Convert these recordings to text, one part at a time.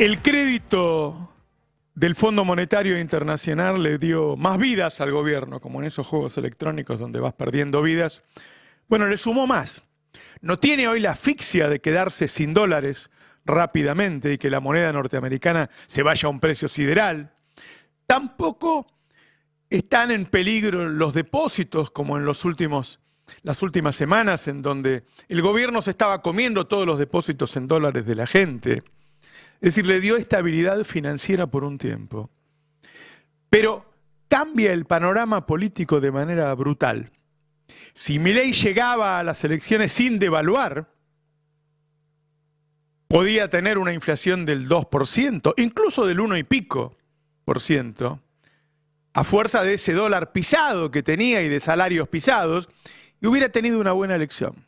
El crédito del Fondo Monetario Internacional le dio más vidas al gobierno, como en esos juegos electrónicos donde vas perdiendo vidas. Bueno, le sumó más. No tiene hoy la asfixia de quedarse sin dólares rápidamente y que la moneda norteamericana se vaya a un precio sideral. Tampoco están en peligro los depósitos como en las últimas semanas, en donde el gobierno se estaba comiendo todos los depósitos en dólares de la gente. Es decir, le dio estabilidad financiera por un tiempo. Pero cambia el panorama político de manera brutal. Si Milei llegaba a las elecciones sin devaluar, podía tener una inflación del 2%, incluso del 1 y pico por ciento, a fuerza de ese dólar pisado que tenía y de salarios pisados, y hubiera tenido una buena elección.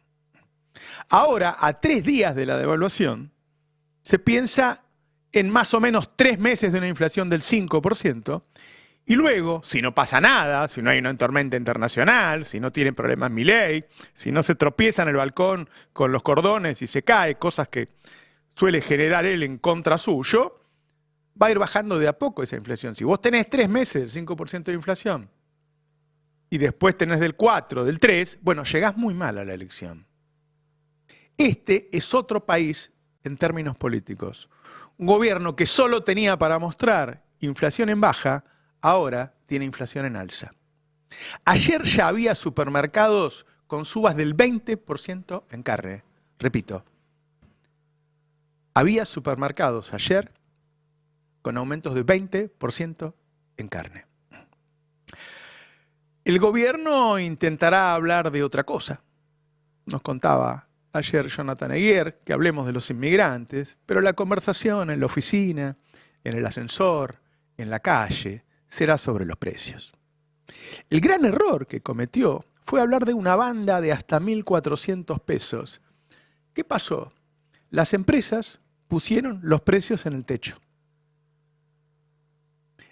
Ahora, a 3 días de la devaluación, se piensa en más o menos 3 meses de una inflación del 5%, y luego, si no pasa nada, si no hay una tormenta internacional, si no tiene problemas Milei, si no se tropieza en el balcón con los cordones y se cae, cosas que suele generar él en contra suyo, va a ir bajando de a poco esa inflación. Si vos tenés 3 meses del 5% de inflación y después tenés del 4, del 3, bueno, llegás muy mal a la elección. Este es otro país en términos políticos. Un gobierno que solo tenía para mostrar inflación en baja, ahora tiene inflación en alza. Ayer ya había supermercados con subas del 20% en carne. Repito, había supermercados ayer con aumentos de 20% en carne. El gobierno intentará hablar de otra cosa. Nos contaba ayer Jonathan Eguier que hablemos de los inmigrantes, pero la conversación en la oficina, en el ascensor, en la calle, será sobre los precios. El gran error que cometió fue hablar de una banda de hasta 1.400 pesos. ¿Qué pasó? Las empresas pusieron los precios en el techo.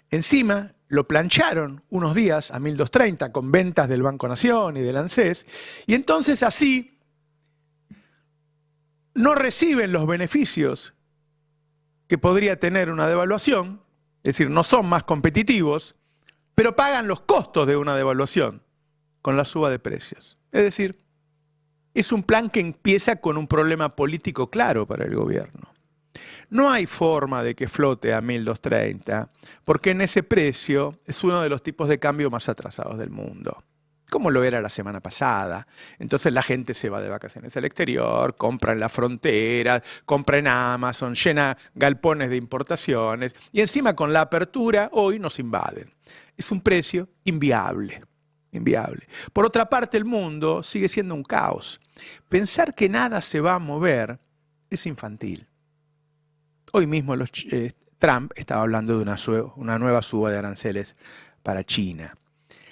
Encima lo plancharon unos días a 1.230 con ventas del Banco Nación y del ANSES, y entonces así no reciben los beneficios que podría tener una devaluación, es decir, no son más competitivos, pero pagan los costos de una devaluación con la suba de precios. Es decir, es un plan que empieza con un problema político claro para el gobierno. No hay forma de que flote a 1.230, porque en ese precio es uno de los tipos de cambio más atrasados del mundo, como lo era la semana pasada. Entonces la gente se va de vacaciones al exterior, compra en la frontera, compra en Amazon, llena galpones de importaciones, y encima con la apertura hoy nos invaden. Es un precio inviable. Inviable. Por otra parte, el mundo sigue siendo un caos. Pensar que nada se va a mover es infantil. Hoy mismo Trump estaba hablando de una nueva suba de aranceles para China.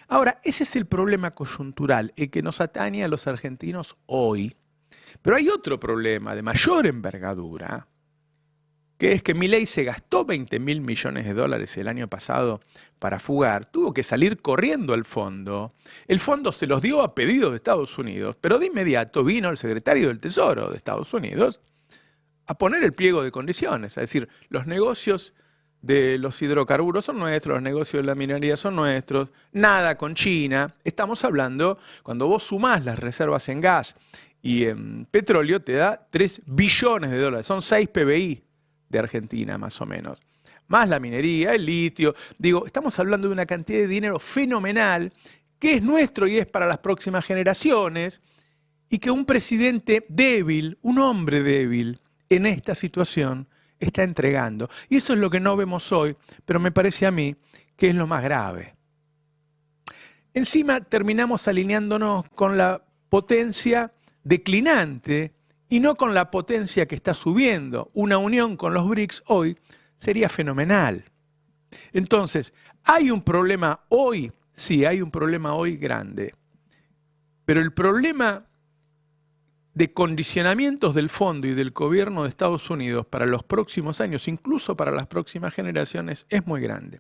Ahora, ese es el problema coyuntural, el que nos atañe a los argentinos hoy. Pero hay otro problema de mayor envergadura, que es que Milei se gastó 20.000 millones de dólares el año pasado para fugar, tuvo que salir corriendo al fondo. El fondo se los dio a pedido de Estados Unidos, pero de inmediato vino el secretario del Tesoro de Estados Unidos a poner el pliego de condiciones, es decir, los negocios de los hidrocarburos son nuestros, los negocios de la minería son nuestros, nada con China. Estamos hablando, cuando vos sumás las reservas en gas y en petróleo, te da 3 billones de dólares, son 6 PBI de Argentina más o menos, más la minería, el litio. Digo, estamos hablando de una cantidad de dinero fenomenal que es nuestro y es para las próximas generaciones, y que un presidente débil, un hombre débil, en esta situación está entregando. Y eso es lo que no vemos hoy, pero me parece a mí que es lo más grave. Encima terminamos alineándonos con la potencia declinante y no con la potencia que está subiendo. Una unión con los BRICS hoy sería fenomenal. Entonces, ¿hay un problema hoy? Sí, hay un problema hoy grande. Pero el problema de condicionamientos del fondo y del gobierno de Estados Unidos para los próximos años, incluso para las próximas generaciones, es muy grande.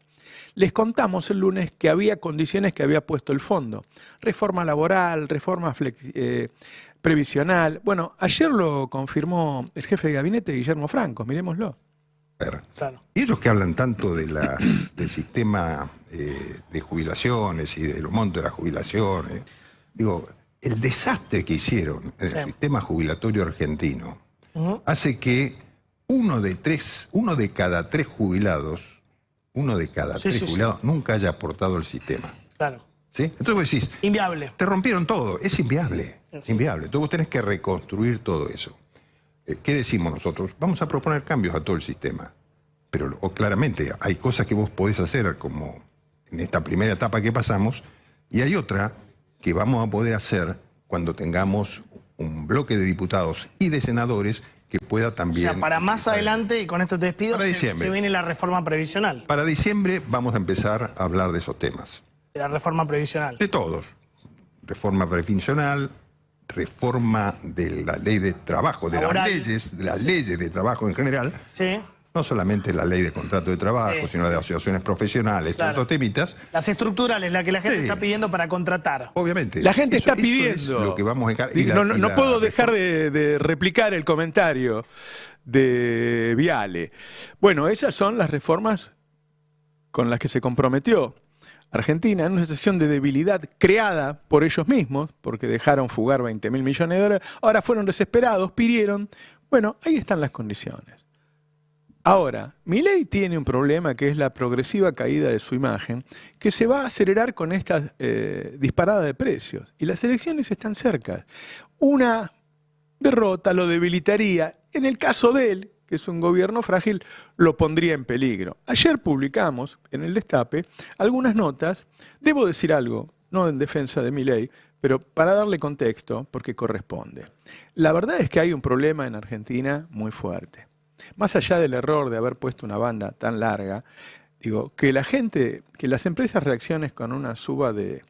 Les contamos el lunes que había condiciones que había puesto el fondo. Reforma laboral, reforma previsional. Bueno, ayer lo confirmó el jefe de gabinete, Guillermo Franco, miremoslo. Claro. Ellos que hablan tanto de del sistema de jubilaciones y de los montos de las jubilaciones, digo, el desastre que hicieron en el sistema jubilatorio argentino hace que uno de cada tres jubilados nunca haya aportado al sistema. Claro. ¿Sí? Entonces vos decís, inviable. Te rompieron todo, es inviable, inviable. Entonces vos tenés que reconstruir todo eso. ¿Qué decimos nosotros? Vamos a proponer cambios a todo el sistema. Pero claramente hay cosas que vos podés hacer, como en esta primera etapa que pasamos, y hay otra que vamos a poder hacer cuando tengamos un bloque de diputados y de senadores que pueda también... O sea, para más adelante, y con esto te despido, se viene la reforma previsional. Para diciembre vamos a empezar a hablar de esos temas. De la reforma previsional. De todos. Reforma previsional, reforma de la ley de trabajo, de las leyes de trabajo en general. Sí. No solamente la ley de contrato de trabajo, sino de asociaciones profesionales, todos esos temitas. Las estructurales, la que la gente está pidiendo para contratar. Obviamente. La gente está pidiendo. Eso es lo que vamos a no puedo dejar de replicar el comentario de Viale. Bueno, esas son las reformas con las que se comprometió Argentina en una situación de debilidad creada por ellos mismos, porque dejaron fugar 20.000 millones de dólares, ahora fueron desesperados, pidieron. Bueno, ahí están las condiciones. Ahora, Milei tiene un problema que es la progresiva caída de su imagen, que se va a acelerar con esta disparada de precios. Y las elecciones están cerca. Una derrota lo debilitaría. En el caso de él, que es un gobierno frágil, lo pondría en peligro. Ayer publicamos en el Destape algunas notas. Debo decir algo, no en defensa de Milei, pero para darle contexto, porque corresponde. La verdad es que hay un problema en Argentina muy fuerte. Más allá del error de haber puesto una banda tan larga, digo, que las empresas reaccionen con una suba de...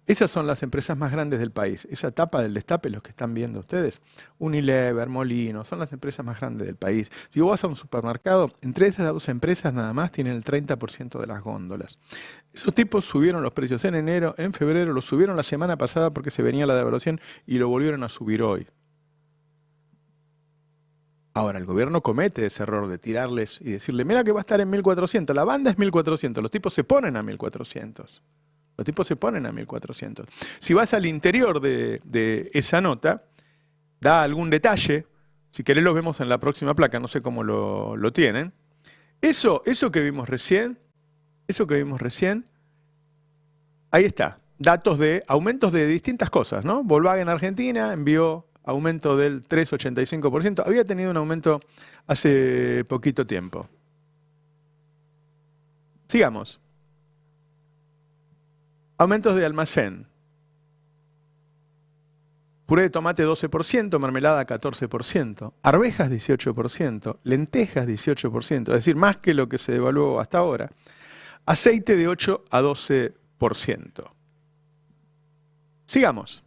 Esas son las empresas más grandes del país. Esa tapa del Destape, los que están viendo ustedes, Unilever, Molino, son las empresas más grandes del país. Si vos vas a un supermercado, entre esas dos empresas nada más tienen el 30% de las góndolas. Esos tipos subieron los precios en enero, en febrero, los subieron la semana pasada porque se venía la devaluación y lo volvieron a subir hoy. Ahora, el gobierno comete ese error de tirarles y decirle, mira que va a estar en 1.400, la banda es 1.400, los tipos se ponen a 1.400. Los tipos se ponen a 1.400. Si vas al interior de esa nota, da algún detalle, si querés lo vemos en la próxima placa, no sé cómo lo tienen. Eso que vimos recién, ahí está, datos de aumentos de distintas cosas, ¿no? Volkswagen Argentina envió aumento del 3,85%. Había tenido un aumento hace poquito tiempo. Sigamos. Aumentos de almacén. Puré de tomate 12%, mermelada 14%, arvejas 18%, lentejas 18%, es decir, más que lo que se devaluó hasta ahora. Aceite de 8 a 12%. Sigamos.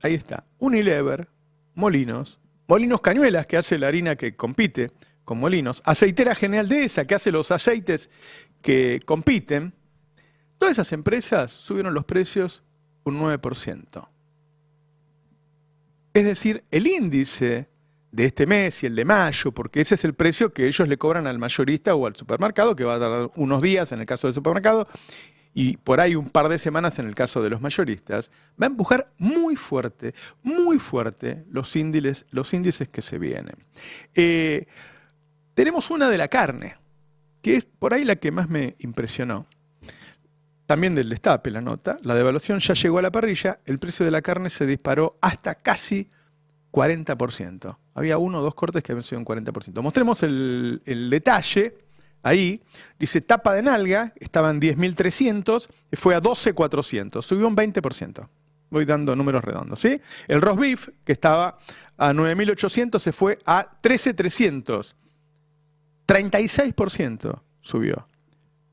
Ahí está. Unilever, Molinos, Molinos Cañuelas, que hace la harina que compite con Molinos, Aceitera General Dehesa, que hace los aceites que compiten. Todas esas empresas subieron los precios un 9%. Es decir, el índice de este mes y el de mayo, porque ese es el precio que ellos le cobran al mayorista o al supermercado, que va a tardar unos días en el caso del supermercado, y por ahí un par de semanas en el caso de los mayoristas, va a empujar muy fuerte los índices que se vienen. Tenemos una de la carne, que es por ahí la que más me impresionó. También del Destape la nota, la devaluación ya llegó a la parrilla, el precio de la carne se disparó hasta casi 40%. Había uno o dos cortes que habían sido un 40%. Mostremos el detalle. Ahí dice tapa de nalga, estaba en 10.300, fue a 12.400, subió un 20%. Voy dando números redondos, ¿sí? El roast beef, que estaba a 9.800, se fue a 13.300. 36% subió.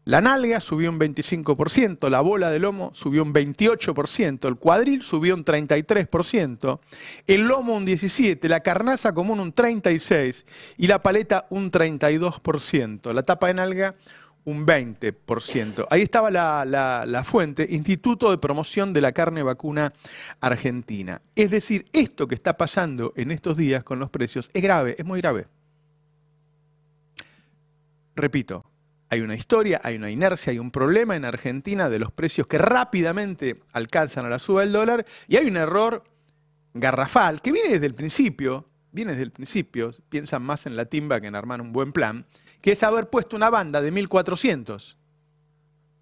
La nalga subió un 25%, la bola de lomo subió un 28%, el cuadril subió un 33%, el lomo un 17%, la carnaza común un 36% y la paleta un 32%. La tapa de nalga un 20%. Ahí estaba la fuente, Instituto de Promoción de la Carne Vacuna Argentina. Es decir, esto que está pasando en estos días con los precios es grave, es muy grave. Repito, hay una historia, hay una inercia, hay un problema en Argentina de los precios que rápidamente alcanzan a la suba del dólar y hay un error garrafal que viene desde el principio, piensan más en la timba que en armar un buen plan, que es haber puesto una banda de 1.400.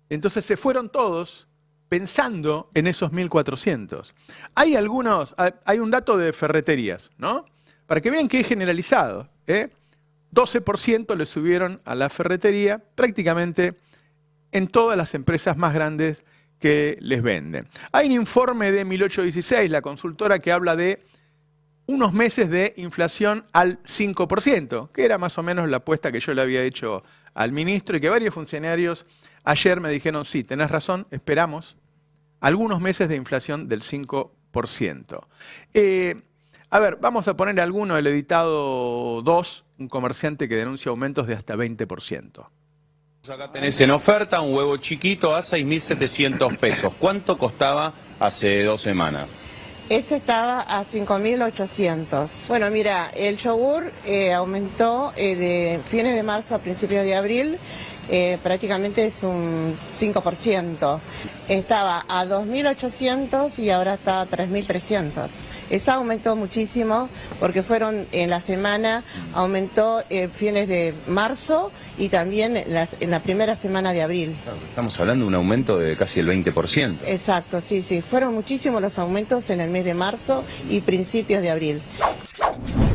Entonces se fueron todos pensando en esos 1.400. Hay un dato de ferreterías, ¿no? Para que vean que es generalizado, 12% le subieron a la ferretería prácticamente en todas las empresas más grandes que les venden. Hay un informe de 1816, la consultora, que habla de unos meses de inflación al 5%, que era más o menos la apuesta que yo le había hecho al ministro y que varios funcionarios ayer me dijeron, sí, tenés razón, esperamos algunos meses de inflación del 5%. A ver, vamos a poner alguno, el editado 2, un comerciante que denuncia aumentos de hasta 20%. Acá tenés en oferta un huevo chiquito a 6.700 pesos. ¿Cuánto costaba hace 2 semanas? Ese estaba a 5.800. Bueno, mira, el yogur aumentó de fines de marzo a principios de abril, prácticamente es un 5%. Estaba a 2.800 y ahora está a 3.300. Ese aumentó muchísimo porque fueron en la semana, aumentó fines de marzo y también en la primera semana de abril. Estamos hablando de un aumento de casi el 20%. Exacto, sí, sí. Fueron muchísimos los aumentos en el mes de marzo y principios de abril.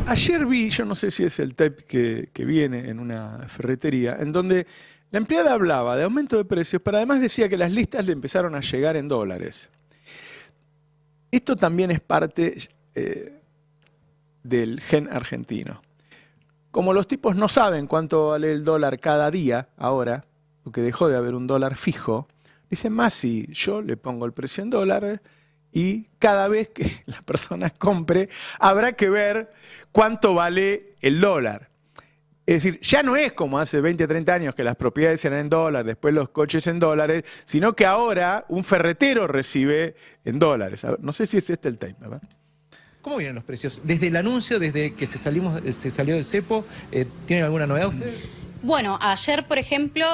Ayer vi, yo no sé si es el tape que viene en una ferretería, en donde la empleada hablaba de aumento de precios, pero además decía que las listas le empezaron a llegar en dólares. Esto también es parte del gen argentino. Como los tipos no saben cuánto vale el dólar cada día ahora, porque dejó de haber un dólar fijo, dicen, más si yo le pongo el precio en dólar y cada vez que la persona compre habrá que ver cuánto vale el dólar. Es decir, ya no es como hace 20, 30 años que las propiedades eran en dólares, después los coches en dólares, sino que ahora un ferretero recibe en dólares. A ver, no sé si es este el tape, ¿verdad? ¿Cómo vienen los precios? Desde el anuncio, desde que se salió del cepo, ¿tienen alguna novedad ustedes? Bueno, ayer, por ejemplo,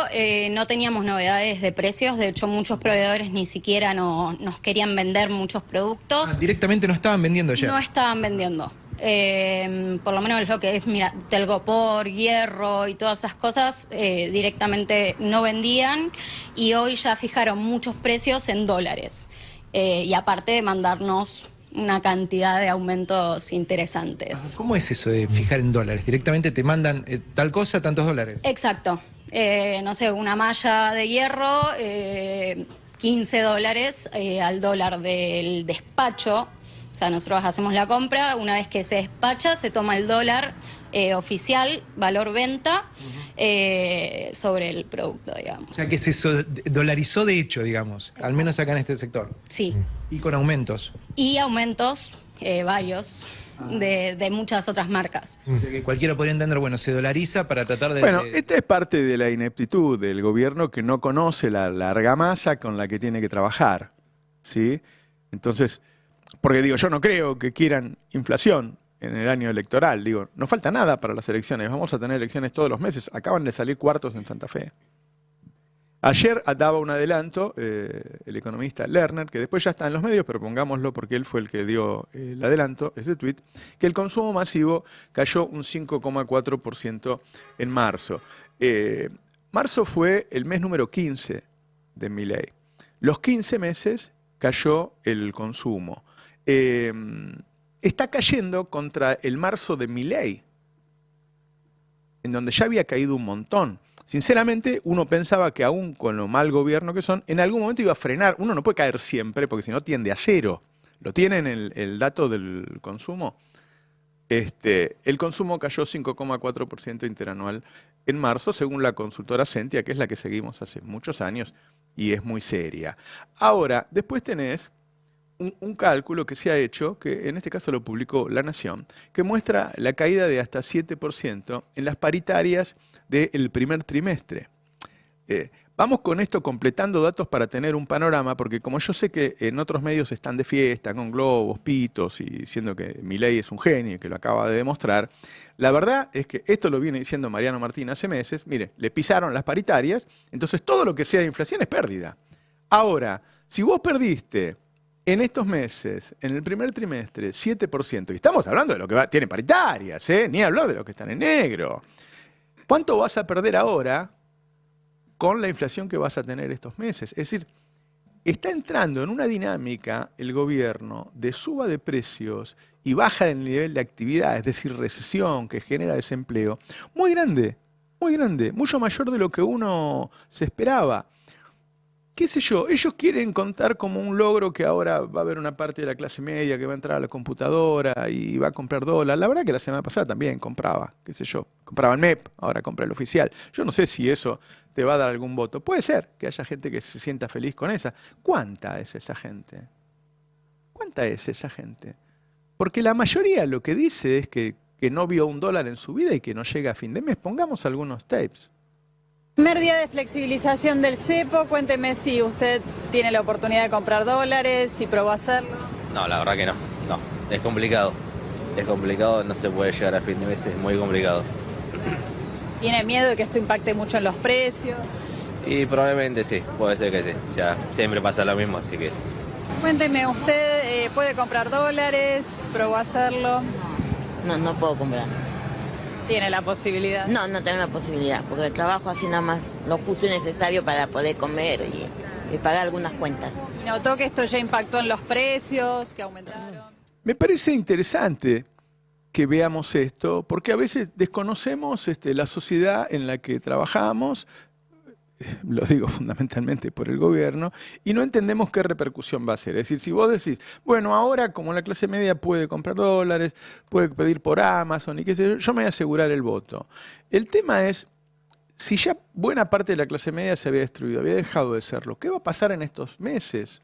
no teníamos novedades de precios. De hecho, muchos proveedores ni siquiera nos querían vender muchos productos. Directamente no estaban vendiendo ya. No estaban vendiendo. Por lo menos lo que es, mira, telgopor, hierro y todas esas cosas, directamente no vendían y hoy ya fijaron muchos precios en dólares. Y aparte de mandarnos una cantidad de aumentos interesantes. ¿Cómo es eso de fijar en dólares? ¿Directamente te mandan tal cosa, tantos dólares? Exacto. No sé, una malla de hierro, 15 dólares al dólar del despacho. O sea, nosotros hacemos la compra, una vez que se despacha, se toma el dólar oficial, valor venta, sobre el producto, digamos. O sea, que se dolarizó de hecho, digamos, al menos acá en este sector. Sí. ¿Y con aumentos? Y aumentos, varios, de muchas otras marcas. O sea, que cualquiera podría entender, bueno, se dolariza para tratar de... Bueno, esta es parte de la ineptitud del gobierno que no conoce la argamasa con la que tiene que trabajar, ¿sí? Entonces... Porque digo, yo no creo que quieran inflación en el año electoral. Digo, no falta nada para las elecciones. Vamos a tener elecciones todos los meses. Acaban de salir cuartos en Santa Fe. Ayer daba un adelanto el economista Lerner, que después ya está en los medios, pero pongámoslo porque él fue el que dio el adelanto, ese tuit, que el consumo masivo cayó un 5,4% en marzo. Marzo fue el mes número 15 de Milei. Los 15 meses cayó el consumo. Está cayendo contra el marzo de Milei, en donde ya había caído un montón. Sinceramente, uno pensaba que aún con lo mal gobierno que son, en algún momento iba a frenar. Uno no puede caer siempre, porque si no tiende a cero. ¿Lo tienen el dato del consumo? El consumo cayó 5,4% interanual en marzo, según la consultora Sentia, que es la que seguimos hace muchos años y es muy seria. Ahora, después tenés un cálculo que se ha hecho, que en este caso lo publicó La Nación, que muestra la caída de hasta 7% en las paritarias del primer trimestre. Vamos con esto completando datos para tener un panorama, porque como yo sé que en otros medios están de fiesta, con globos, pitos, y diciendo que Milei es un genio y que lo acaba de demostrar, la verdad es que esto lo viene diciendo Mariano Martín hace meses. Mire, le pisaron las paritarias, entonces todo lo que sea de inflación es pérdida. Ahora, si vos perdiste en estos meses, en el primer trimestre, 7%, y estamos hablando de lo que tienen paritarias, ni hablar de los que están en negro, ¿cuánto vas a perder ahora con la inflación que vas a tener estos meses? Es decir, está entrando en una dinámica el gobierno de suba de precios y baja del nivel de actividad, es decir, recesión que genera desempleo, muy grande, mucho mayor de lo que uno se esperaba. ¿Qué sé yo? Ellos quieren contar como un logro que ahora va a haber una parte de la clase media que va a entrar a la computadora y va a comprar dólar. La verdad que la semana pasada también compraba, qué sé yo, compraba el MEP, ahora compra el oficial. Yo no sé si eso te va a dar algún voto. Puede ser que haya gente que se sienta feliz con esa. ¿Cuánta es esa gente? ¿Cuánta es esa gente? Porque la mayoría lo que dice es que no vio un dólar en su vida y que no llega a fin de mes. Pongamos algunos tapes. Primer día de flexibilización del cepo, cuénteme si usted tiene la oportunidad de comprar dólares, si probó hacerlo. No, la verdad que no, es complicado, no se puede llegar a fin de mes, es muy complicado. ¿Tiene miedo de que esto impacte mucho en los precios? Y probablemente sí, puede ser que sí, ya siempre pasa lo mismo, así que... Cuénteme, ¿usted puede comprar dólares, probó hacerlo? No puedo comprar. ¿Tiene la posibilidad? No tengo la posibilidad, porque trabajo así nada más lo justo y necesario para poder comer y pagar algunas cuentas. ¿Notó que esto ya impactó en los precios, que aumentaron? Me parece interesante que veamos esto, porque a veces desconocemos la sociedad en la que trabajamos, lo digo fundamentalmente por el gobierno, y no entendemos qué repercusión va a ser. Es decir, si vos decís, bueno, ahora como la clase media puede comprar dólares, puede pedir por Amazon y qué sé yo me voy a asegurar el voto. El tema es, si ya buena parte de la clase media se había destruido, había dejado de serlo, ¿qué va a pasar en estos meses?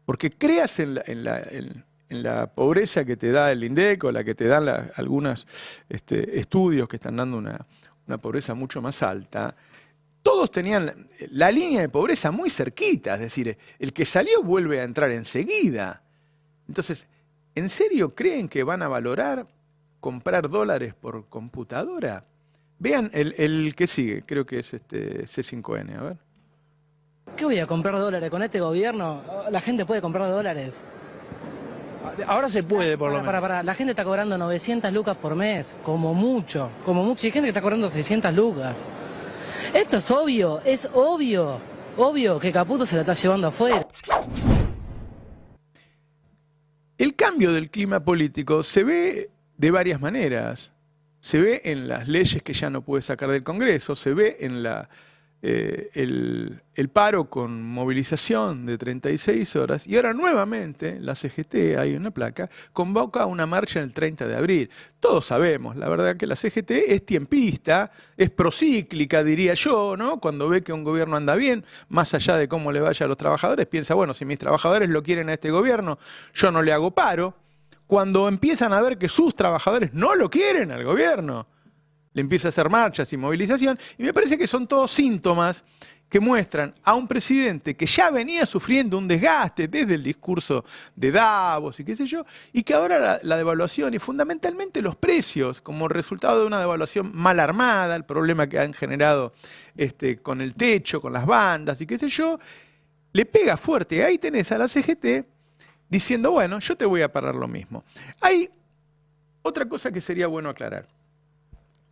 Porque creas en la pobreza que te da el INDEC o la que te dan algunos estudios que están dando una pobreza mucho más alta. Todos tenían la línea de pobreza muy cerquita, es decir, el que salió vuelve a entrar enseguida. Entonces, ¿en serio creen que van a valorar comprar dólares por computadora? Vean el que sigue, creo que es C5N, a ver. ¿Qué voy a comprar dólares con este gobierno? La gente puede comprar dólares. Ahora se puede, por lo menos. La gente está cobrando 900 lucas por mes, como mucho. Y hay gente que está cobrando 600 lucas. Esto es obvio que Caputo se la está llevando afuera. El cambio del clima político se ve de varias maneras. Se ve en las leyes que ya no puede sacar del Congreso, se ve en el paro con movilización de 36 horas, y ahora nuevamente la CGT, hay una placa, convoca una marcha el 30 de abril. Todos sabemos, la verdad, que la CGT es tiempista, es procíclica, diría yo, ¿no? Cuando ve que un gobierno anda bien, más allá de cómo le vaya a los trabajadores, piensa, bueno, si mis trabajadores lo quieren a este gobierno, yo no le hago paro. Cuando empiezan a ver que sus trabajadores no lo quieren al gobierno, le empieza a hacer marchas y movilización, y me parece que son todos síntomas que muestran a un presidente que ya venía sufriendo un desgaste desde el discurso de Davos y qué sé yo, y que ahora la devaluación y fundamentalmente los precios, como resultado de una devaluación mal armada, el problema que han generado con el techo, con las bandas y qué sé yo, le pega fuerte. Ahí tenés a la CGT diciendo, bueno, yo te voy a parar lo mismo. Hay otra cosa que sería bueno aclarar.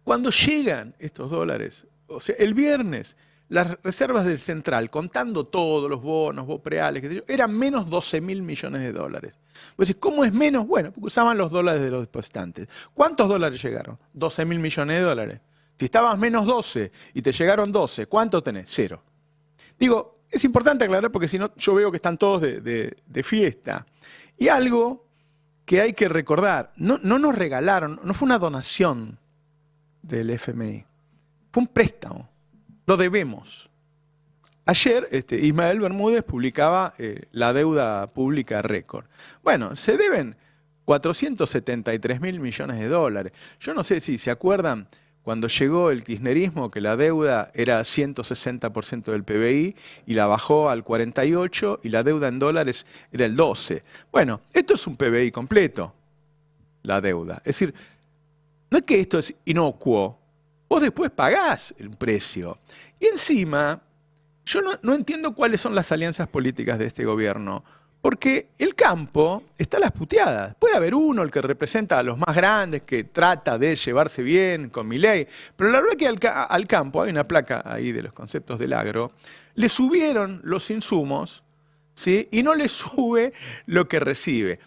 Cuando llegan estos dólares, o sea, el viernes, las reservas del Central, contando todos los bonos, bopreales, qué sé yo, eran menos 12.000 millones de dólares. Pues, ¿cómo es menos? Bueno, porque usaban los dólares de los depositantes. ¿Cuántos dólares llegaron? 12.000 millones de dólares. Si estabas menos 12 y te llegaron 12, ¿cuánto tenés? 0. Digo, es importante aclarar porque si no, yo veo que están todos de fiesta. Y algo que hay que recordar, no nos regalaron, no fue una donación del FMI. Fue un préstamo. Lo debemos. Ayer Ismael Bermúdez publicaba la deuda pública récord. Bueno, se deben 473.000 millones de dólares. Yo no sé si se acuerdan cuando llegó el kirchnerismo, que la deuda era 160% del PBI y la bajó al 48% y la deuda en dólares era el 12%. Bueno, esto es un PBI completo, la deuda. Es decir, no es que esto es inocuo, vos después pagás el precio. Y encima, yo no entiendo cuáles son las alianzas políticas de este gobierno. Porque el campo está a las puteadas. Puede haber uno, el que representa a los más grandes, que trata de llevarse bien con Milei, pero la verdad que al campo, hay una placa ahí de los conceptos del agro, le subieron los insumos, ¿sí? Y no le sube lo que recibe.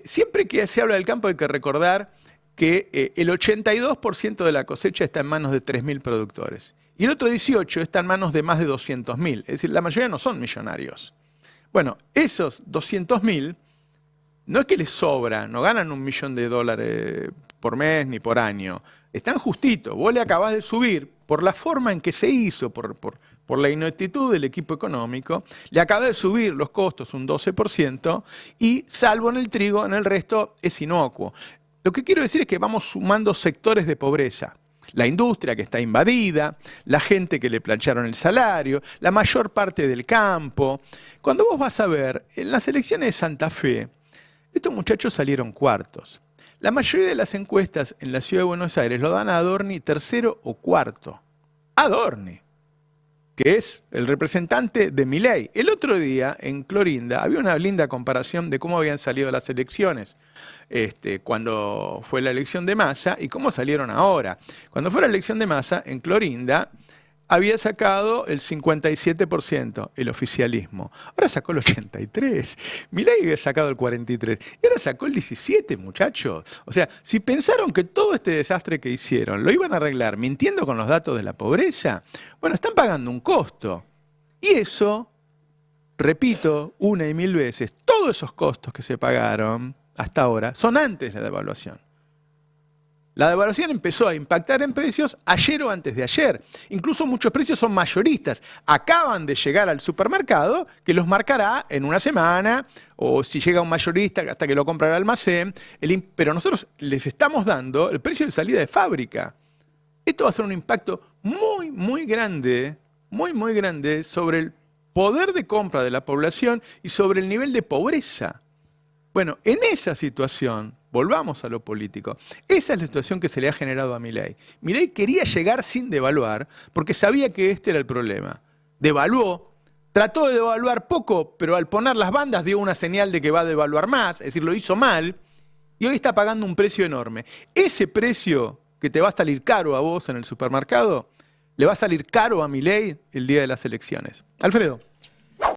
Siempre que se habla del campo hay que recordar que el 82% de la cosecha está en manos de 3.000 productores. Y el otro 18% está en manos de más de 200.000. Es decir, la mayoría no son millonarios. Bueno, esos 200.000 no es que les sobra, no ganan $1 millón por mes ni por año. Están justitos, vos le acabás de subir, por la forma en que se hizo, por la ineptitud del equipo económico, le acabás de subir los costos un 12% y salvo en el trigo, en el resto es inocuo. Lo que quiero decir es que vamos sumando sectores de pobreza. La industria que está invadida, la gente que le plancharon el salario, la mayor parte del campo. Cuando vos vas a ver, en las elecciones de Santa Fe, estos muchachos salieron cuartos. La mayoría de las encuestas en la ciudad de Buenos Aires lo dan a Adorni tercero o cuarto. Adorni, que es el representante de Milei. El otro día, en Clorinda, había una linda comparación de cómo habían salido las elecciones cuando fue la elección de Massa y cómo salieron ahora. Cuando fue la elección de Massa, en Clorinda, había sacado el 57%, el oficialismo. Ahora sacó el 83%. Milei había sacado el 43%. Y ahora sacó el 17%, muchachos. O sea, si pensaron que todo este desastre que hicieron lo iban a arreglar mintiendo con los datos de la pobreza, bueno, están pagando un costo. Y eso, repito una y mil veces, todos esos costos que se pagaron hasta ahora son antes de la devaluación. La devaluación empezó a impactar en precios ayer o antes de ayer. Incluso muchos precios son mayoristas. Acaban de llegar al supermercado que los marcará en una semana o si llega un mayorista hasta que lo compra el almacén. Pero nosotros les estamos dando el precio de salida de fábrica. Esto va a ser un impacto muy grande sobre el poder de compra de la población y sobre el nivel de pobreza. Bueno, en esa situación, volvamos a lo político, esa es la situación que se le ha generado a Milei. Milei quería llegar sin devaluar porque sabía que este era el problema. Devaluó, trató de devaluar poco, pero al poner las bandas dio una señal de que va a devaluar más, es decir, lo hizo mal, y hoy está pagando un precio enorme. Ese precio que te va a salir caro a vos en el supermercado, le va a salir caro a Milei el día de las elecciones. Alfredo.